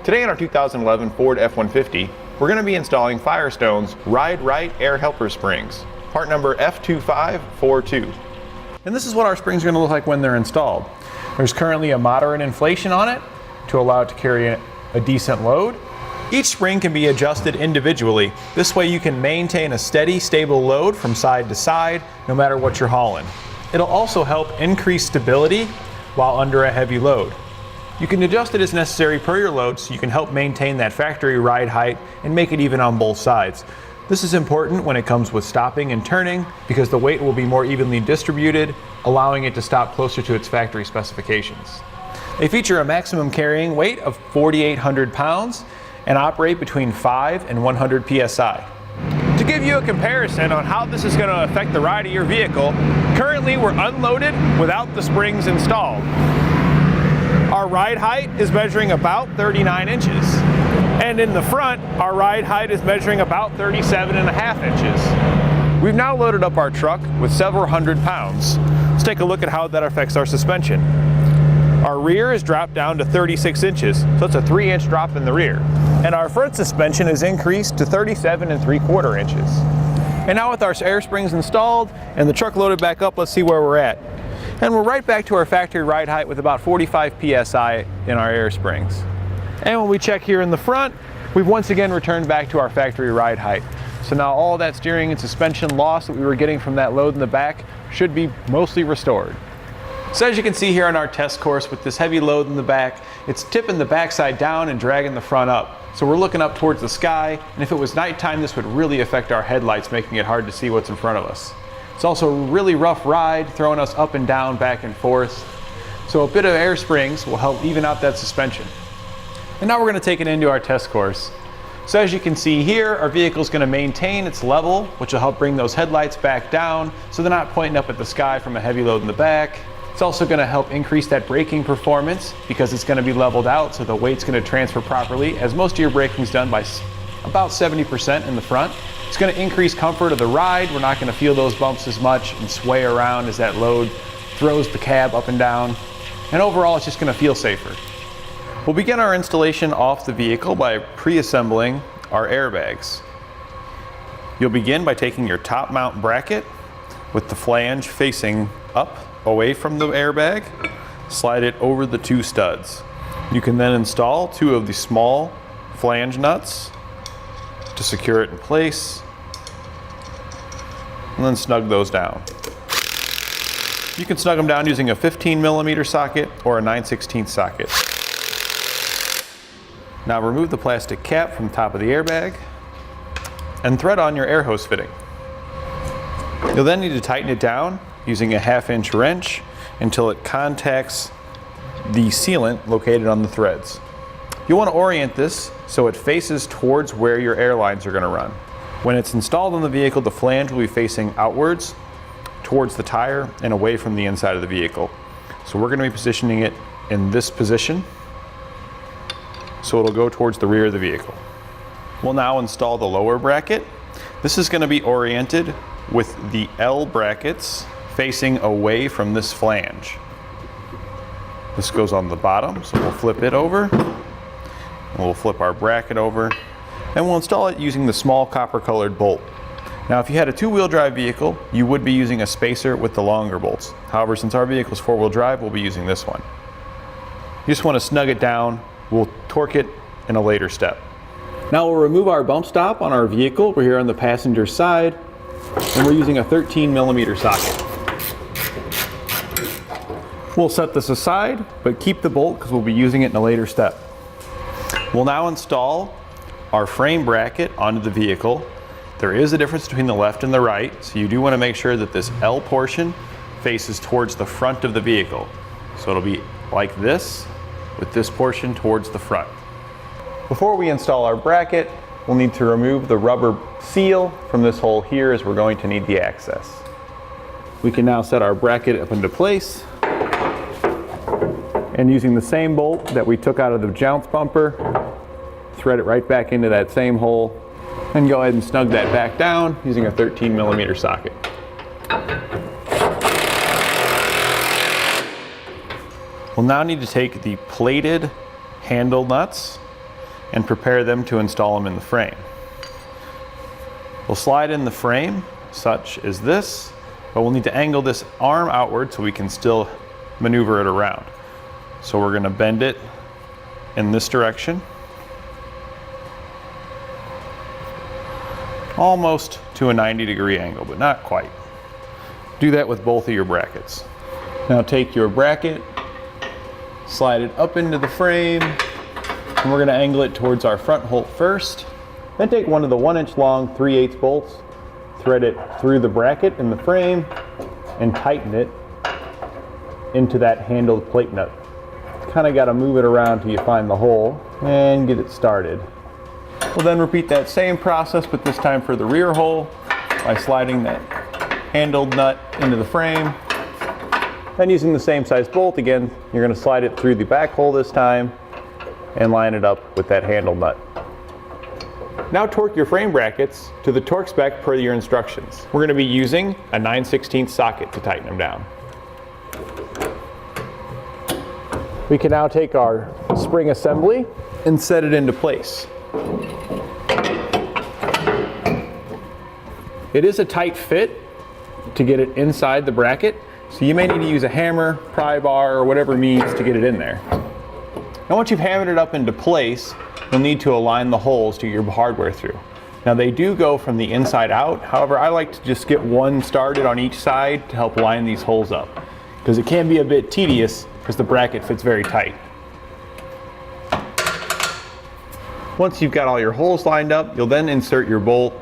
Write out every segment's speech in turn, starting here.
Today in our 2011 Ford F-150, we're going to be installing Firestone's Ride Rite air helper springs, part number F2542. And this is what our springs are going to look like when they're installed. There's currently a moderate inflation on it to allow it to carry a decent load. Each spring can be adjusted individually. This way you can maintain a steady, stable load from side to side, no matter what you're hauling. It'll also help increase stability while under a heavy load. You can adjust it as necessary per your load so you can help maintain that factory ride height and make it even on both sides. This is important when it comes with stopping and turning because the weight will be more evenly distributed, allowing it to stop closer to its factory specifications. They feature a maximum carrying weight of 4,800 pounds and operate between 5 and 100 psi. To give you a comparison on how this is going to affect the ride of your vehicle, currently we're unloaded without the springs installed. Our ride height is measuring about 39 inches. And in the front, our ride height is measuring about 37.5 inches. We've now loaded up our truck with several hundred pounds. Let's take a look at how that affects our suspension. Our rear is dropped down to 36 inches, so it's a 3-inch drop in the rear. And our front suspension is increased to 37 3/4 inches. And now with our air springs installed and the truck loaded back up, let's see where we're at. And we're right back to our factory ride height with about 45 psi in our air springs. And when we check here in the front, we've once again returned back to our factory ride height. So now all that steering and suspension loss that we were getting from that load in the back should be mostly restored. So as you can see here on our test course with this heavy load in the back, it's tipping the backside down and dragging the front up. So we're looking up towards the sky, and if it was nighttime, this would really affect our headlights, making it hard to see what's in front of us. It's also a really rough ride, throwing us up and down, back and forth. So a bit of air springs will help even out that suspension. And now we're going to take it into our test course. So as you can see here, our vehicle is going to maintain its level, which will help bring those headlights back down so they're not pointing up at the sky from a heavy load in the back. It's also going to help increase that braking performance because it's going to be leveled out, so the weight's going to transfer properly, as most of your braking is done by about 70% in the front. It's going to increase comfort of the ride. We're not going to feel those bumps as much and sway around as that load throws the cab up and down. And overall, it's just going to feel safer. We'll begin our installation off the vehicle by pre-assembling our airbags. You'll begin by taking your top mount bracket with the flange facing up away from the airbag, slide it over the 2 studs. You can then install 2 of the small flange nuts to secure it in place, and then snug those down. You can snug them down using a 15mm socket or a 9/16 socket. Now remove the plastic cap from the top of the airbag and thread on your air hose fitting. You'll then need to tighten it down using a 1/2-inch wrench until it contacts the sealant located on the threads. You want to orient this so it faces towards where your airlines are going to run. When it's installed on the vehicle, the flange will be facing outwards towards the tire and away from the inside of the vehicle. So we're going to be positioning it in this position so it'll go towards the rear of the vehicle. We'll now install the lower bracket. This is going to be oriented with the L brackets facing away from this flange. This goes on the bottom, so we'll flip it over. We'll flip our bracket over, and we'll install it using the small copper-colored bolt. Now, if you had a 2-wheel drive vehicle, you would be using a spacer with the longer bolts. However, since our vehicle is 4-wheel drive, we'll be using this one. You just want to snug it down. We'll torque it in a later step. Now we'll remove our bump stop on our vehicle. We're here on the passenger side, and we're using a 13mm socket. We'll set this aside, but keep the bolt because we'll be using it in a later step. We'll now install our frame bracket onto the vehicle. There is a difference between the left and the right, so you do want to make sure that this L portion faces towards the front of the vehicle. So it'll be like this, with this portion towards the front. Before we install our bracket, we'll need to remove the rubber seal from this hole here, as we're going to need the access. We can now set our bracket up into place, and using the same bolt that we took out of the Jounce bumper, thread it right back into that same hole, and go ahead and snug that back down using a 13mm socket. We'll now need to take the plated handle nuts and prepare them to install them in the frame. We'll slide in the frame such as this, but we'll need to angle this arm outward so we can still maneuver it around. So we're going to bend it in this direction, almost to a 90-degree angle, but not quite. Do that with both of your brackets. Now take your bracket, slide it up into the frame, and we're going to angle it towards our front bolt first. Then take one of the 1-inch long 3/8 bolts, thread it through the bracket in the frame, and tighten it into that handled plate nut. Kind of got to move it around till you find the hole and get it started. We'll then repeat that same process, but this time for the rear hole by sliding that handled nut into the frame. Then using the same size bolt, again, you're going to slide it through the back hole this time and line it up with that handle nut. Now torque your frame brackets to the torque spec per your instructions. We're going to be using a 9/16 socket to tighten them down. We can now take our spring assembly and set it into place. It is a tight fit to get it inside the bracket, so you may need to use a hammer, pry bar, or whatever means to get it in there. Now once you've hammered it up into place, you'll need to align the holes to your hardware through. Now they do go from the inside out, however I like to just get one started on each side to help line these holes up, because it can be a bit tedious because the bracket fits very tight. Once you've got all your holes lined up, you'll then insert your bolt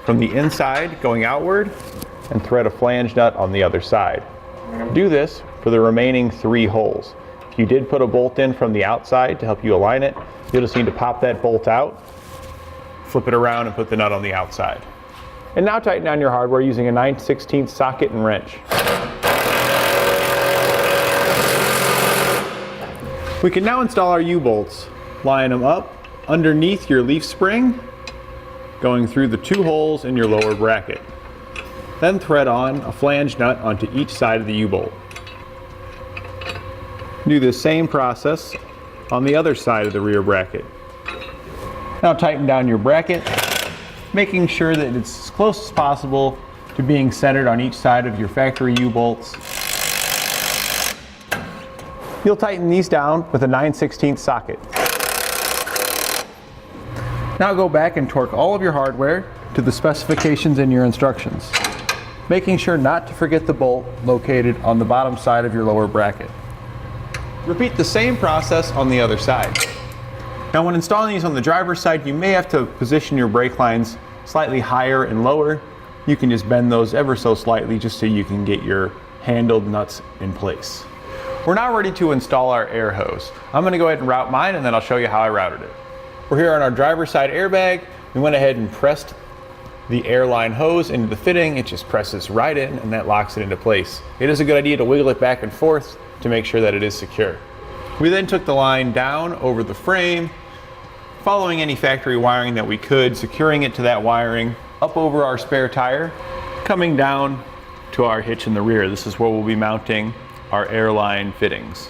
from the inside going outward and thread a flange nut on the other side. Do this for the remaining 3 holes. If you did put a bolt in from the outside to help you align it, you'll just need to pop that bolt out, flip it around, and put the nut on the outside. And now tighten down your hardware using a 9/16 socket and wrench. We can now install our U-bolts. Line them up underneath your leaf spring, going through the 2 holes in your lower bracket. Then thread on a flange nut onto each side of the U-bolt. Do the same process on the other side of the rear bracket. Now tighten down your bracket, making sure that it's as close as possible to being centered on each side of your factory U-bolts. You'll tighten these down with a 9/16 socket. Now go back and torque all of your hardware to the specifications in your instructions, making sure not to forget the bolt located on the bottom side of your lower bracket. Repeat the same process on the other side. Now when installing these on the driver's side, you may have to position your brake lines slightly higher and lower. You can just bend those ever so slightly just so you can get your handled nuts in place. We're now ready to install our air hose. I'm going to go ahead and route mine, and then I'll show you how I routed it. We're here on our driver's side airbag. We went ahead and pressed the Airline hose into the fitting. It just presses right in, and that locks it into place. It is a good idea to wiggle it back and forth to make sure that it is secure. We then took the line down over the frame, following any factory wiring that we could, securing it to that wiring, up over our spare tire, coming down to our hitch in the rear. This is where we'll be mounting our Airline fittings.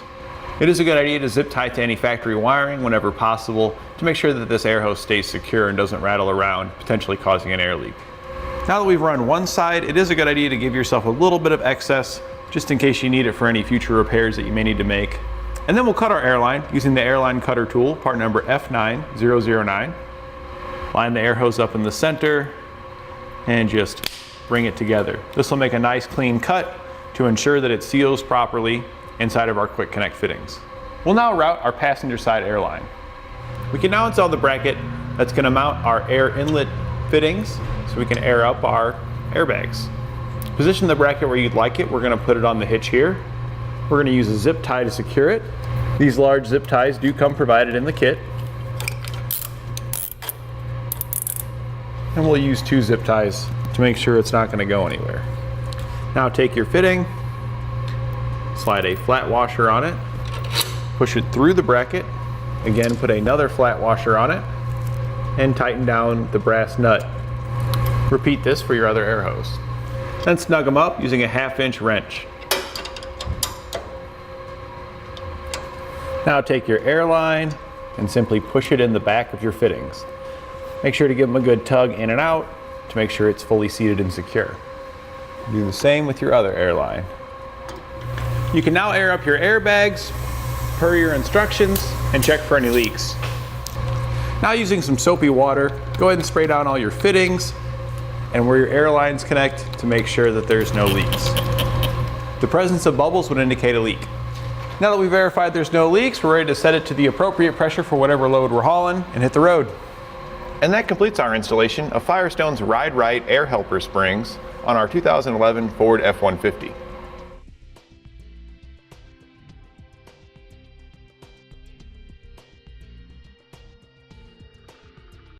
It is a good idea to zip tie to any factory wiring whenever possible to make sure that this air hose stays secure and doesn't rattle around, potentially causing an air leak. Now that we've run one side, it is a good idea to give yourself a little bit of excess just in case you need it for any future repairs that you may need to make. And then we'll cut our Airline using the Airline cutter tool, part number F9009. Line the air hose up in the center and just bring it together. This will make a nice clean cut to ensure that it seals properly inside of our quick connect fittings. We'll now route our passenger side Airline. We can now install the bracket that's going to mount our air inlet fittings so we can air up our airbags. Position the bracket where you'd like it. We're going to put it on the hitch here. We're going to use a zip tie to secure it. These large zip ties do come provided in the kit. And we'll use 2 zip ties to make sure it's not going to go anywhere. Now take your fitting, slide a flat washer on it, push it through the bracket, again put another flat washer on it, and tighten down the brass nut. Repeat this for your other air hose. Then snug them up using a 1/2-inch wrench. Now take your Airline, and simply push it in the back of your fittings. Make sure to give them a good tug in and out to make sure it's fully seated and secure. Do the same with your other airline. You can now air up your airbags per your instructions and check for any leaks. Now, using some soapy water, go ahead and spray down all your fittings and where your airlines connect to make sure that there's no leaks. The presence of bubbles would indicate a leak. Now that we've verified there's no leaks, we're ready to set it to the appropriate pressure for whatever load we're hauling and hit the road. And that completes our installation of Firestone's Ride Rite air helper springs on our 2011 Ford F-150.